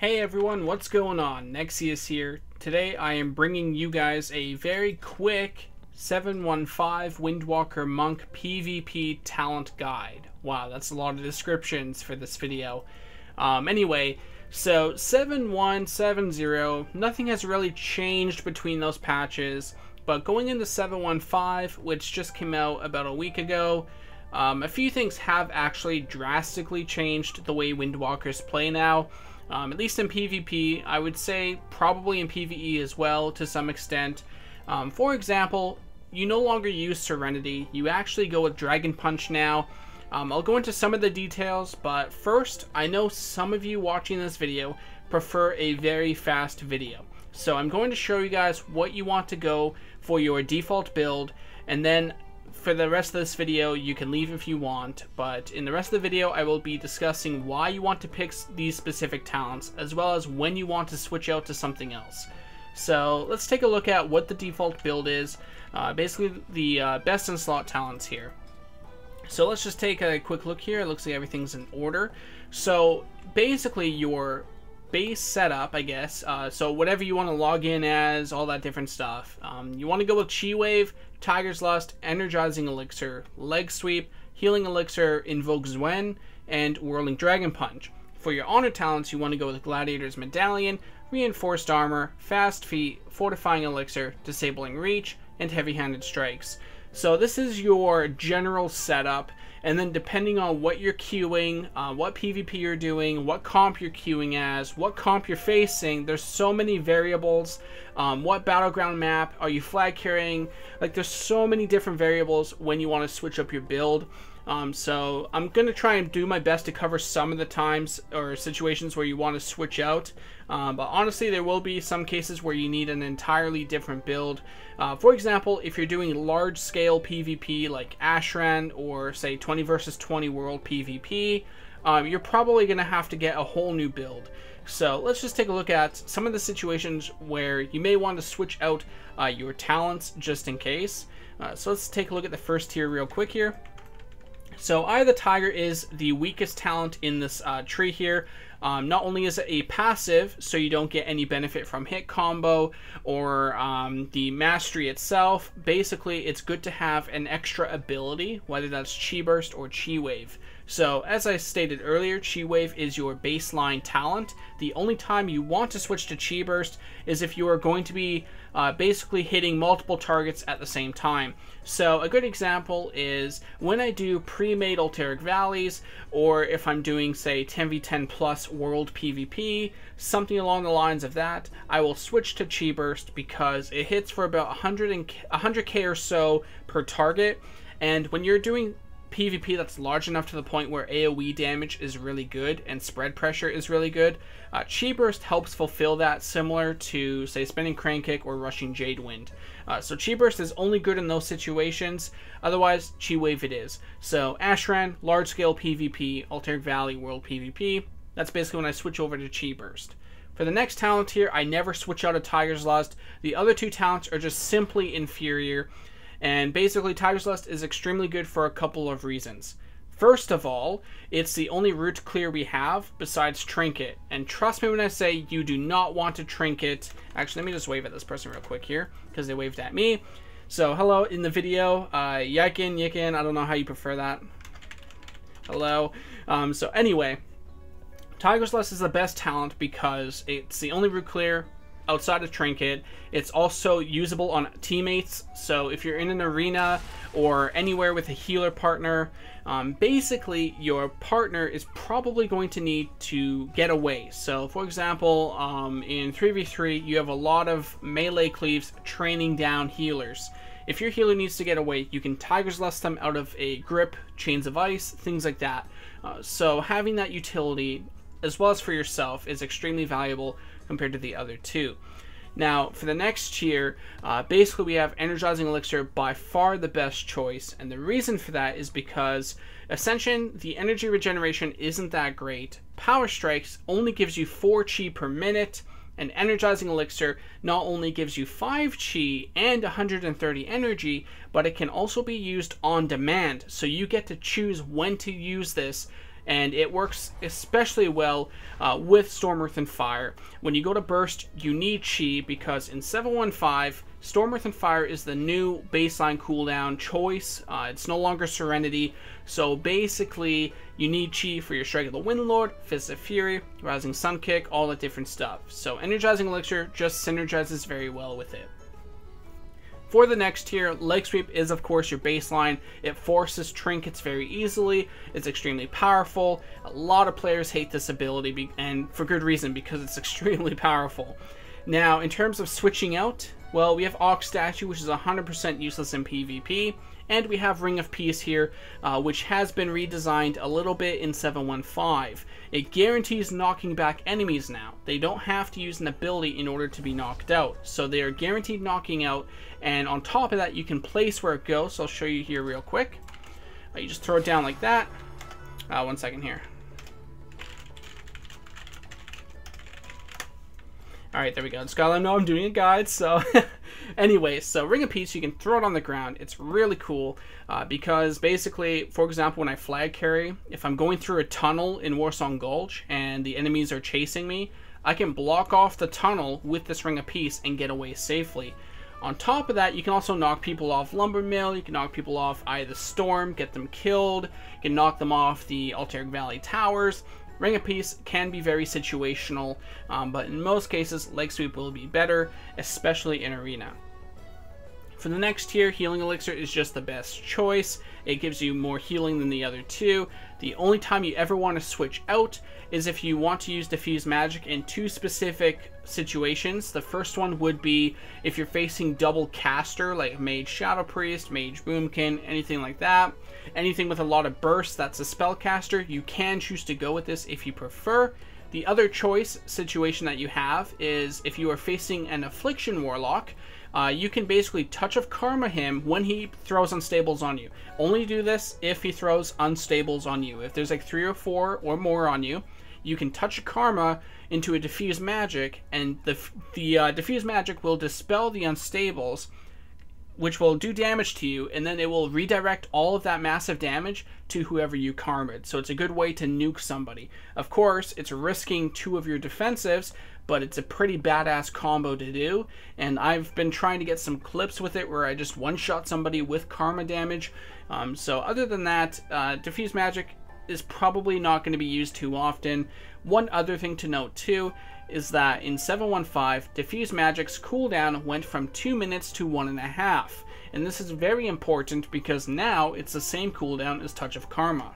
Hey everyone, what's going on? Nexius here. Today I am bringing you guys a very quick 715 Windwalker Monk PvP talent guide. Wow, that's a lot of descriptions for this video. Anyway, so 7170, nothing has really changed between those patches, but going into 715, which just came out about a week ago, a few things have actually drastically changed the way Windwalkers play now. At least in PvP, I would say probably in PvE as well to some extent. For example, you no longer use Serenity, you actually go with Dragon Punch now. I'll go into some of the details, but first, I know some of you watching this video prefer a very fast video. So I'm going to show you guys what you want to go for your default build, and then for the rest of this video, you can leave if you want, but in the rest of the video, I will be discussing why you want to pick these specific talents, as well as when you want to switch out to something else. So let's take a look at what the default build is, basically the best in slot talents here. So let's just take a quick look here. It looks like everything's in order. So basically your base setup, I guess, so whatever you want to log in as, all that different stuff. You want to go with Chi Wave, Tiger's Lust, Energizing Elixir, Leg Sweep, Healing Elixir, Invoke Zwen, and Whirling Dragon Punch. For your honor talents, you want to go with Gladiator's Medallion, Reinforced Armor, Fast Feet, Fortifying Elixir, Disabling Reach, and Heavy-Handed Strikes. So this is your general setup, and then depending on what you're queuing, what PvP you're doing, what comp you're queuing as, what comp you're facing, there's so many variables. What battleground map are you flag carrying? Like, there's so many different variables when you want to switch up your build. So I'm going to try and do my best to cover some of the times or situations where you want to switch out. But honestly, there will be some cases where you need an entirely different build. For example, if you're doing large-scale PvP like Ashran or, say, 20 versus 20 World PvP, you're probably going to have to get a whole new build. So let's just take a look at some of the situations where you may want to switch out your talents just in case. So let's take a look at the first tier real quick here. So Eye of the Tiger is the weakest talent in this tree here. Not only is it a passive, so you don't get any benefit from hit combo or the mastery itself, basically it's good to have an extra ability, whether that's Chi Burst or Chi Wave. So as I stated earlier, Chi Wave is your baseline talent. The only time you want to switch to Chi Burst is if you are going to be basically hitting multiple targets at the same time. So a good example is when I do pre-made Ulteric Valleys, or if I'm doing, say, 10v10 plus world PvP, something along the lines of that, I will switch to Chi Burst because it hits for about 100k or so per target, and when you're doing PvP that's large enough to the point where AoE damage is really good and spread pressure is really good, Chi Burst helps fulfill that, similar to, say, Spinning Crane Kick or Rushing Jade Wind. So Chi Burst is only good in those situations, otherwise Chi Wave it is. So Ashran, large scale PvP, Ulteric Valley, World PvP, that's basically when I switch over to Chi Burst. For the next talent here, I never switch out of Tiger's Lust. The other two talents are just simply inferior. And basically, Tiger's Lust is extremely good for a couple of reasons. First of all, it's the only route clear we have besides Trinket. And trust me when I say you do not want to Trinket. Actually, let me just wave at this person real quick here, because they waved at me. So, hello in the video. Yikin, I don't know how you prefer that. Hello. So anyway, Tiger's Lust is the best talent because it's the only route clear outside of Trinket. It's also usable on teammates, so if you're in an arena or anywhere with a healer partner, basically your partner is probably going to need to get away. So for example, in 3v3 you have a lot of melee cleaves training down healers. If your healer needs to get away, you can Tiger's Lust them out of a grip, chains of ice, things like that. So having that utility, as well as for yourself, is extremely valuable compared to the other two. Now, for the next tier, basically we have Energizing Elixir, by far the best choice, and the reason for that is because Ascension, the energy regeneration isn't that great. Power Strikes only gives you 4 chi per minute, and Energizing Elixir not only gives you 5 chi and 130 energy, but it can also be used on demand, so you get to choose when to use this and it works especially well with Storm, Earth, and Fire. When you go to burst, you need Chi, because in 715, Storm, Earth, and Fire is the new baseline cooldown choice. It's no longer Serenity, so basically you need Chi for your Strike of the Windlord, Fist of Fury, Rising Sun Kick, all that different stuff. So Energizing Elixir just synergizes very well with it. For the next tier, Leg Sweep is of course your baseline. It forces trinkets very easily. It's extremely powerful. A lot of players hate this ability, and for good reason, because it's extremely powerful. Now, in terms of switching out, well, we have Ox Statue, which is 100% useless in PvP, and we have Ring of Peace here, which has been redesigned a little bit in 715. It guarantees knocking back enemies now. They don't have to use an ability in order to be knocked out, so they are guaranteed knocking out, and on top of that, you can place where it goes, so I'll show you here real quick. You just throw it down like that. 1 second here. Alright, there we go. Just gotta let them know I'm doing a guide, so... Anyway, so Ring of Peace, you can throw it on the ground. It's really cool, because basically, for example, when I flag carry, if I'm going through a tunnel in Warsong Gulch and the enemies are chasing me, I can block off the tunnel with this Ring of Peace and get away safely. On top of that, you can also knock people off Lumber Mill, you can knock people off Eye of the Storm, get them killed, you can knock them off the Alteric Valley Towers. Ring of Peace can be very situational, but in most cases, Leg Sweep will be better, especially in Arena. For the next tier, Healing Elixir is just the best choice. It gives you more healing than the other two. The only time you ever want to switch out is if you want to use Diffuse Magic in two specific situations. The first one would be if you're facing double caster, like Mage Shadow Priest, Mage Boomkin, anything like that. Anything with a lot of burst that's a spellcaster, you can choose to go with this if you prefer. The other choice situation that you have is if you are facing an Affliction Warlock, you can basically Touch of Karma him when he throws Unstables on you. Only do this if he throws Unstables on you. If there's like 3 or 4 or more on you, you can Touch of Karma into a Diffuse Magic, and the Diffuse Magic will dispel the Unstables, which will do damage to you, and then it will redirect all of that massive damage to whoever you karma'd. So it's a good way to nuke somebody. Of course, it's risking 2 of your defensives, but it's a pretty badass combo to do, and I've been trying to get some clips with it where I just one-shot somebody with karma damage. So other than that, Diffuse Magic is probably not going to be used too often. One other thing to note too is that in 715, Diffuse Magic's cooldown went from 2 minutes to 1.5, and this is very important because now it's the same cooldown as Touch of Karma.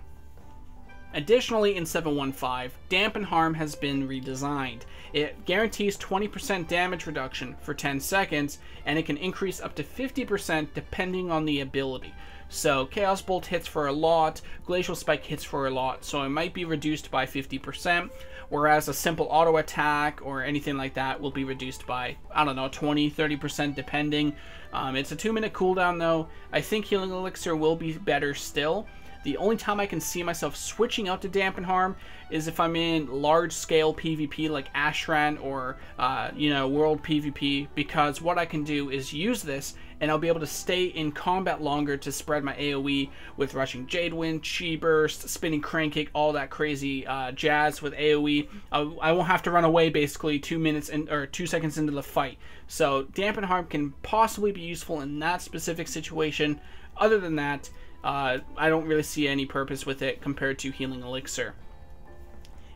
Additionally, in 715, Dampen Harm has been redesigned. It guarantees 20% damage reduction for 10 seconds, and it can increase up to 50% depending on the ability. So Chaos Bolt hits for a lot, Glacial Spike hits for a lot, so it might be reduced by 50%, whereas a simple auto attack or anything like that will be reduced by, I don't know, 20-30% depending. It's a 2-minute cooldown though. I think Healing Elixir will be better still. The only time I can see myself switching out to Dampen Harm is if I'm in large-scale PvP like Ashran or, World PvP, because what I can do is use this and I'll be able to stay in combat longer to spread my AoE with Rushing Jadewind, Chi Burst, Spinning Crank-Kick, all that crazy jazz with AoE. I won't have to run away basically 2 seconds into the fight. So Dampen Harm can possibly be useful in that specific situation. Other than that, I don't really see any purpose with it compared to Healing Elixir.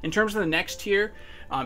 In terms of the next tier,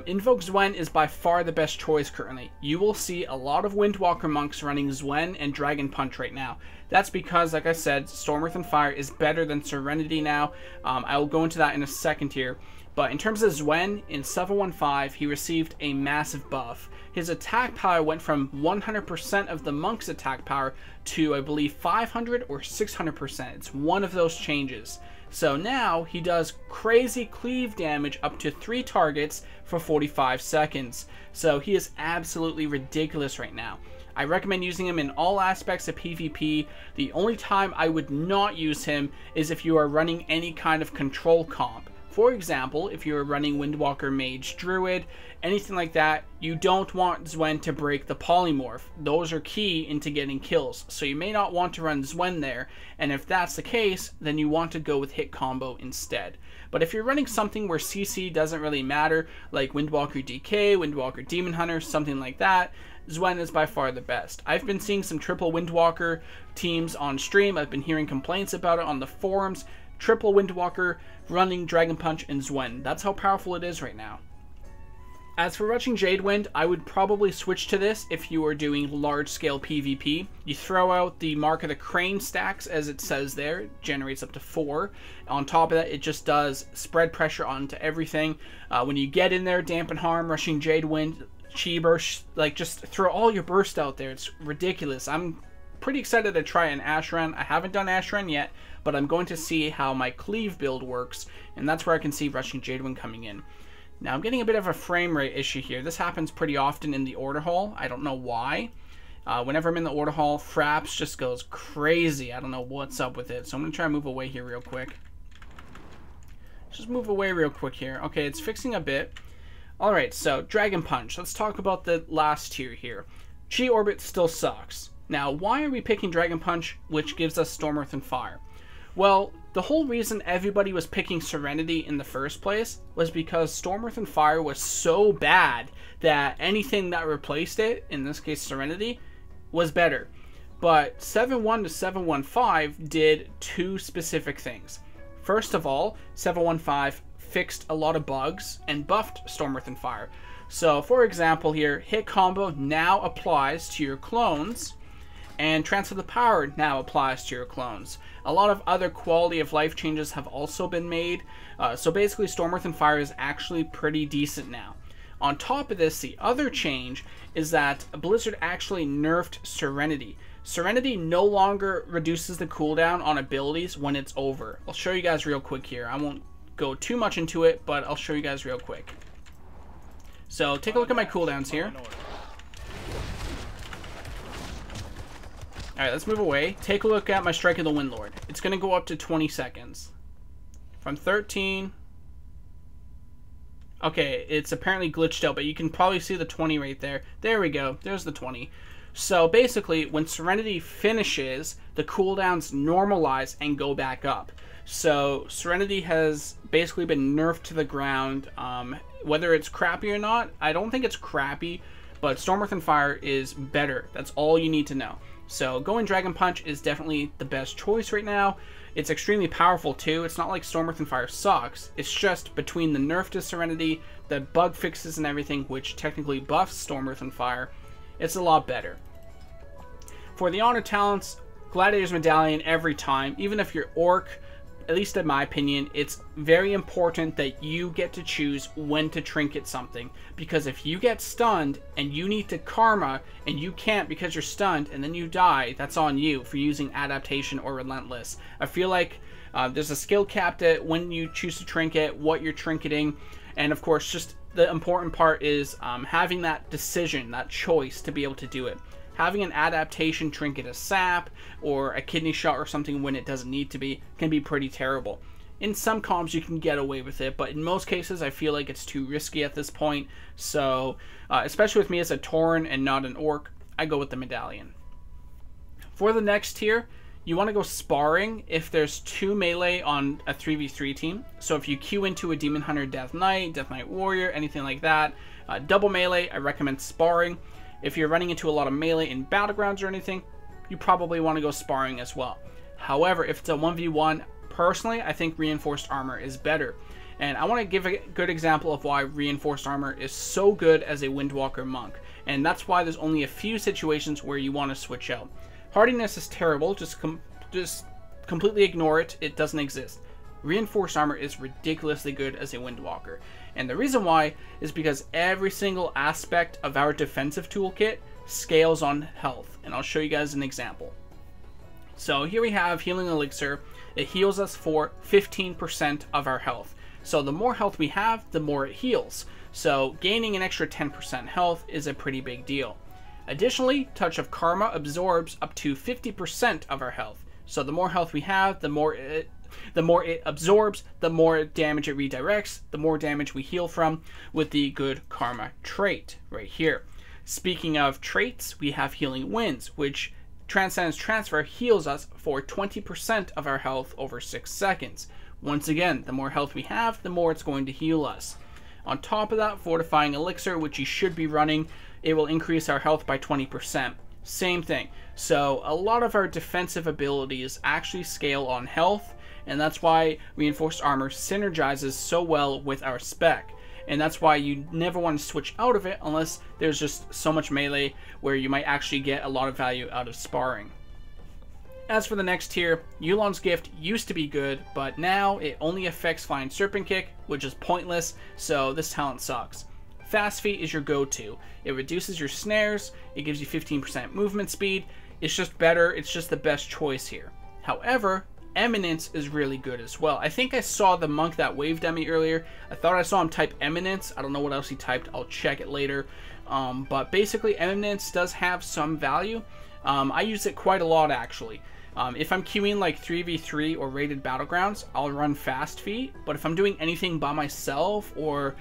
Invoke Zwen is by far the best choice currently. You will see a lot of Windwalker monks running Zwen and Dragon Punch right now. That's because, like I said, Storm, Earth, and Fire is better than Serenity now. I will go into that in a second here. But in terms of Zwen, in 715, he received a massive buff. His attack power went from 100% of the monk's attack power to, I believe, 500 or 600%. It's one of those changes. So now he does crazy cleave damage up to 3 targets for 45 seconds. So he is absolutely ridiculous right now. I recommend using him in all aspects of PvP. The only time I would not use him is if you are running any kind of control comp. For example, if you're running Windwalker, Mage, Druid, anything like that, you don't want Zwen to break the polymorph. Those are key into getting kills, so you may not want to run Zwen there, and if that's the case, then you want to go with hit combo instead. But if you're running something where CC doesn't really matter, like Windwalker DK, Windwalker Demon Hunter, something like that, Zwen is by far the best. I've been seeing some triple Windwalker teams on stream. I've been hearing complaints about it on the forums. Triple Windwalker running Dragon Punch and Zwen. That's how powerful it is right now. As for rushing Jadewind, I would probably switch to this if you are doing large-scale PvP. You throw out the Mark of the Crane stacks, as it says there. It generates up to 4. On top of that, it just does spread pressure onto everything. When you get in there, Dampen Harm, rushing Jadewind, Chi Burst, like, just throw all your burst out there. It's ridiculous. I'm pretty excited to try an Ashran. I haven't done Ashran yet, but I'm going to see how my Cleave build works, and that's where I can see rushing Jadewind coming in. Now, I'm getting a bit of a frame rate issue here. This happens pretty often in the order hall. I don't know why. Whenever I'm in the order hall, Fraps just goes crazy. I don't know what's up with it. So I'm going to try and move away here real quick. Just move away real quick here. Okay, it's fixing a bit. Alright, so Dragon Punch. Let's talk about the last tier here. Chi Orbit still sucks. Now, why are we picking Dragon Punch, which gives us Storm, Earth, and Fire? Well, the whole reason everybody was picking Serenity in the first place was because Storm, Earth, and Fire was so bad that anything that replaced it, in this case Serenity, was better. But 7.1 to 7.15 did two specific things. First of all, 7.15 fixed a lot of bugs and buffed Storm, Earth, and Fire. So, for example here, hit combo now applies to your clones, and transfer the power now applies to your clones. A lot of other quality of life changes have also been made, so basically Storm, Earth, and Fire is actually pretty decent now. On top of this, the other change is that Blizzard actually nerfed Serenity. Serenity no longer reduces the cooldown on abilities when it's over. I'll show you guys real quick here. I won't go too much into it, but I'll show you guys real quick. So take a look at my cooldowns here. Alright, let's move away. Take a look at my Strike of the Windlord. It's going to go up to 20 seconds. From 13... Okay, it's apparently glitched out, but you can probably see the 20 right there. There we go. There's the 20. So basically, when Serenity finishes, the cooldowns normalize and go back up. So Serenity has basically been nerfed to the ground. Whether it's crappy or not, I don't think it's crappy, but Storm, Earth, and Fire is better. That's all you need to know. So going Dragon Punch is definitely the best choice right now. It's extremely powerful too. It's not like Storm, Earth, and Fire sucks. It's just between the nerf to Serenity, the bug fixes and everything, which technically buffs Storm, Earth, and Fire, it's a lot better. For the honor talents, Gladiator's Medallion every time. Even if you're Orc, at least in my opinion, it's very important that you get to choose when to trinket something. Because if you get stunned and you need to Karma and you can't because you're stunned and then you die, that's on you for using Adaptation or Relentless. I feel like there's a skill cap to when you choose to trinket, what you're trinketing, and of course just the important part is having that decision, that choice to be able to do it. Having an adaptation trinket, a sap, or a kidney shot or something when it doesn't need to be, can be pretty terrible. In some comps you can get away with it, but in most cases I feel like it's too risky at this point. So, especially with me as a Tauren and not an Orc, I go with the Medallion. For the next tier, you want to go Sparring if there's 2 melee on a 3v3 team. So if you queue into a Demon Hunter, Death Knight Warrior, anything like that, double melee, I recommend Sparring. If you're running into a lot of melee in Battlegrounds or anything, you probably want to go Sparring as well. However, if it's a 1v1, personally, I think Reinforced Armor is better. And I want to give a good example of why Reinforced Armor is so good as a Windwalker monk. And that's why there's only a few situations where you want to switch out. Hardiness is terrible, just completely ignore it, it doesn't exist. Reinforced Armor is ridiculously good as a Windwalker. And the reason why is because every single aspect of our defensive toolkit scales on health. And I'll show you guys an example. So here we have Healing Elixir. It heals us for 15% of our health. So the more health we have, the more it heals. So gaining an extra 10% health is a pretty big deal. Additionally, Touch of Karma absorbs up to 50% of our health. So the more health we have, the more it The more it absorbs, the more damage it redirects, the more damage we heal from with the good karma trait right here. Speaking of traits, we have Healing Winds, which Transcendence Transfer heals us for 20% of our health over 6 seconds. Once again, the more health we have, the more it's going to heal us. On top of that, Fortifying Elixir, which you should be running, it will increase our health by 20%. Same thing. So a lot of our defensive abilities actually scale on health, and that's why Reinforced Armor synergizes so well with our spec. And that's why you never want to switch out of it unless there's just so much melee where you might actually get a lot of value out of sparring. As for the next tier, Yulon's Gift used to be good, but now it only affects Flying Serpent Kick, which is pointless, so this talent sucks. Fast Feet is your go-to. It reduces your snares, it gives you 15% movement speed, it's just better, it's just the best choice here. However, Eminence is really good as well. I think I saw the monk that waved at me earlier. I thought I saw him type Eminence. I don't know what else he typed. I'll check it later. But basically, Eminence does have some value. I use it quite a lot, actually. If I'm queuing like 3v3 or rated battlegrounds, I'll run Fast Feet. But if I'm doing anything by myself or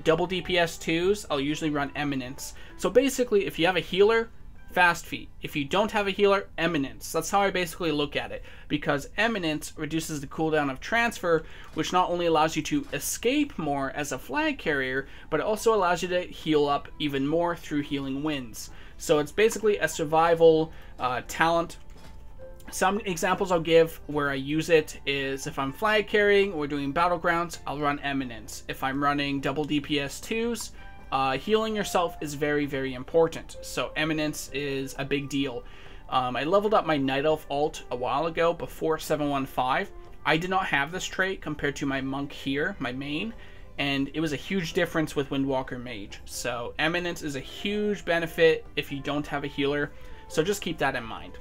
double DPS 2s, I'll usually run Eminence. So basically, if you have a healer, Fast Feet. If you don't have a healer, Eminence. That's how I basically look at it, because Eminence reduces the cooldown of transfer, which not only allows you to escape more as a flag carrier, but it also allows you to heal up even more through Healing Winds. So it's basically a survival talent. Some examples I'll give where I use it is if I'm flag carrying or doing battlegrounds, I'll run Eminence. If I'm running double DPS 2s, healing yourself is very, very important. So Eminence is a big deal. I leveled up my Night Elf alt a while ago before 715. I did not have this trait compared to my monk here, my main, and it was a huge difference with Windwalker Mage. So Eminence is a huge benefit if you don't have a healer, so just keep that in mind.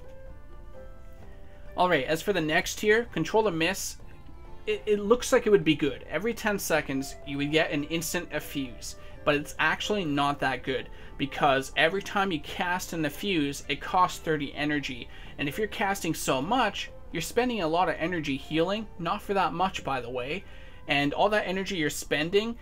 Alright, as for the next tier, Control the Miss, it looks like it would be good. Every 10 seconds you would get an instant effuse. But it's actually not that good, because every time you cast an effuse, it costs 30 energy, and if you're casting so much, you're spending a lot of energy healing, not for that much by the way, and all that energy you're spending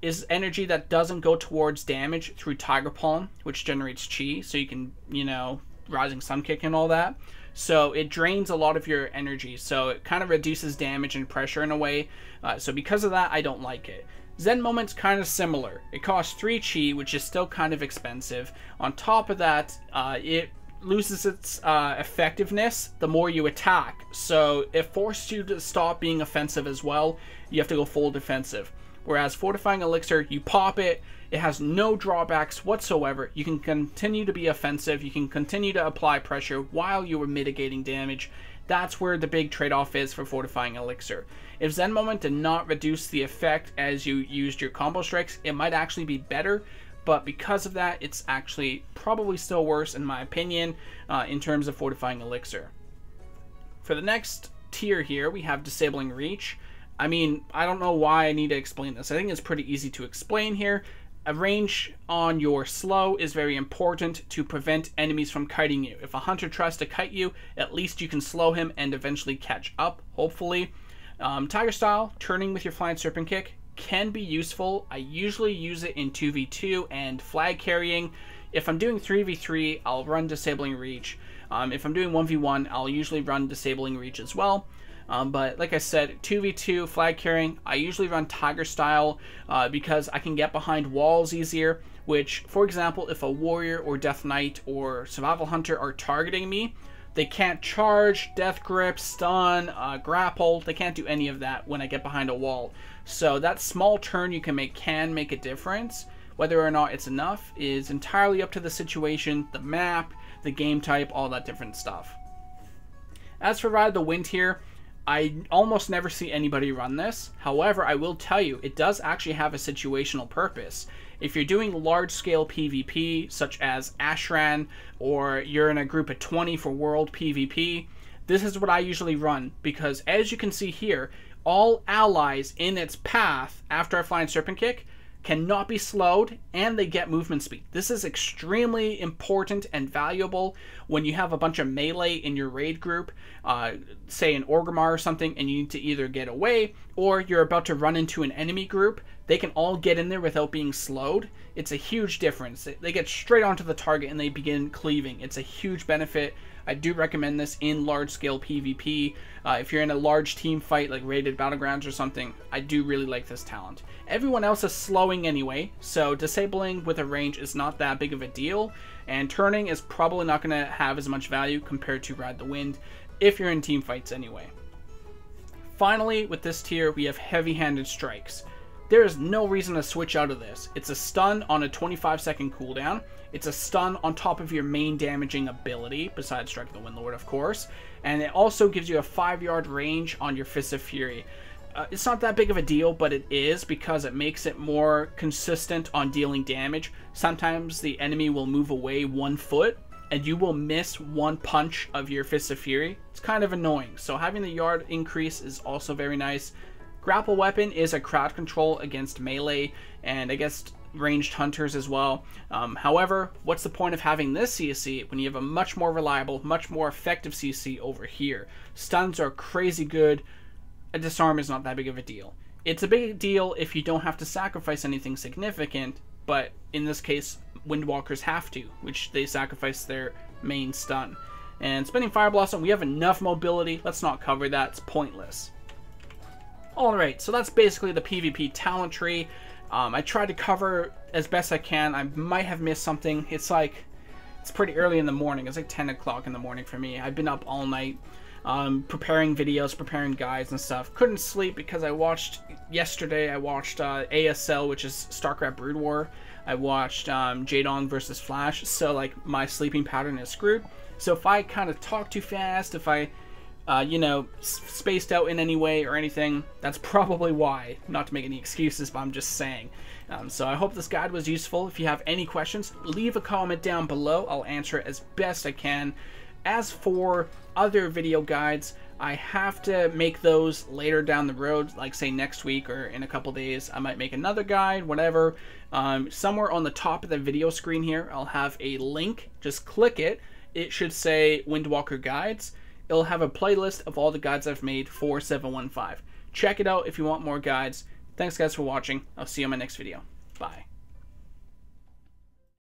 is energy that doesn't go towards damage through Tiger Palm, which generates chi, so you can, you know, Rising Sun Kick and all that. So it drains a lot of your energy, so it kind of reduces damage and pressure in a way, so because of that, I don't like it. Zen Moment's kind of similar. It costs 3 chi, which is still kind of expensive. On top of that, it loses its effectiveness the more you attack. So it forces you to stop being offensive as well. You have to go full defensive. Whereas Fortifying Elixir, you pop it, it has no drawbacks whatsoever. You can continue to be offensive, you can continue to apply pressure while you are mitigating damage. That's where the big trade-off is for Fortifying Elixir. If Zen Moment did not reduce the effect as you used your combo strikes, it might actually be better, but because of that, it's actually probably still worse in my opinion in terms of Fortifying Elixir. For the next tier here, we have Disabling Reach. I mean, I don't know why I need to explain this. I think it's pretty easy to explain here. A range on your slow is very important to prevent enemies from kiting you. If a hunter tries to kite you, at least you can slow him and eventually catch up, hopefully. Tiger Style, turning with your Flying Serpent Kick, can be useful. I usually use it in 2v2 and flag carrying. If I'm doing 3v3, I'll run Disabling Reach. If I'm doing 1v1, I'll usually run Disabling Reach as well. But like I said, 2v2 flag carrying, I usually run Tiger Style because I can get behind walls easier, which, for example, if a warrior or death knight or survival hunter are targeting me, they can't charge, death grip, stun, grapple. They can't do any of that when I get behind a wall. So that small turn you can make a difference. Whether or not it's enough is entirely up to the situation, the map, the game type, all that different stuff. As for Ride the Wind here, I almost never see anybody run this. However, I will tell you, it does actually have a situational purpose. If you're doing large-scale PvP, such as Ashran, or you're in a group of 20 for World PvP, this is what I usually run, because as you can see here, all allies in its path after I Flying Serpent Kick cannot be slowed, and they get movement speed. This is extremely important and valuable when you have a bunch of melee in your raid group, say an Orgrimmar or something, and you need to either get away or you're about to run into an enemy group. They can all get in there without being slowed. It's a huge difference. They get straight onto the target and they begin cleaving. It's a huge benefit. I do recommend this in large-scale PvP. If you're in a large team fight like Raided Battlegrounds or something, I do really like this talent. Everyone else is slowing anyway, so disabling with a range is not that big of a deal, and turning is probably not going to have as much value compared to Ride the Wind if you're in team fights anyway. Finally, with this tier, we have Heavy-Handed Strikes. There is no reason to switch out of this. It's a stun on a 25-second cooldown. It's a stun on top of your main damaging ability, besides striking the Windlord, of course. And it also gives you a 5-yard range on your Fist of Fury. It's not that big of a deal, but it is because it makes it more consistent on dealing damage. Sometimes the enemy will move away 1 foot, and you will miss 1 punch of your Fist of Fury. It's kind of annoying, so having the yard increase is also very nice. Grapple weapon is a crowd control against melee and against ranged hunters as well. However, what's the point of having this CC when you have a much more reliable, much more effective CC over here? Stuns are crazy good. A disarm is not that big of a deal. It's a big deal if you don't have to sacrifice anything significant, but in this case, Windwalkers have to, which they sacrifice their main stun. And Spinning Fire Blossom, we have enough mobility. Let's not cover that. It's pointless. Alright, so that's basically the PvP talent tree. I tried to cover as best I can. I might have missed something. It's pretty early in the morning. It's like 10 o'clock in the morning for me. I've been up all night preparing videos, preparing guides and stuff. Couldn't sleep because yesterday I watched ASL, which is StarCraft Brood War. I watched Jaedong versus Flash, so like my sleeping pattern is screwed. So if I kind of talk too fast, if I you know, spaced out in any way or anything, that's probably why. Not to make any excuses, but I'm just saying. So I hope this guide was useful. If you have any questions, leave a comment down below. I'll answer it as best I can. As for other video guides, I have to make those later down the road, like say next week or in a couple days. I might make another guide, whatever. Somewhere on the top of the video screen here, I'll have a link. Just click it. It should say Windwalker Guides. It'll have a playlist of all the guides I've made for 715. Check it out if you want more guides. Thanks guys for watching. I'll see you in my next video. Bye.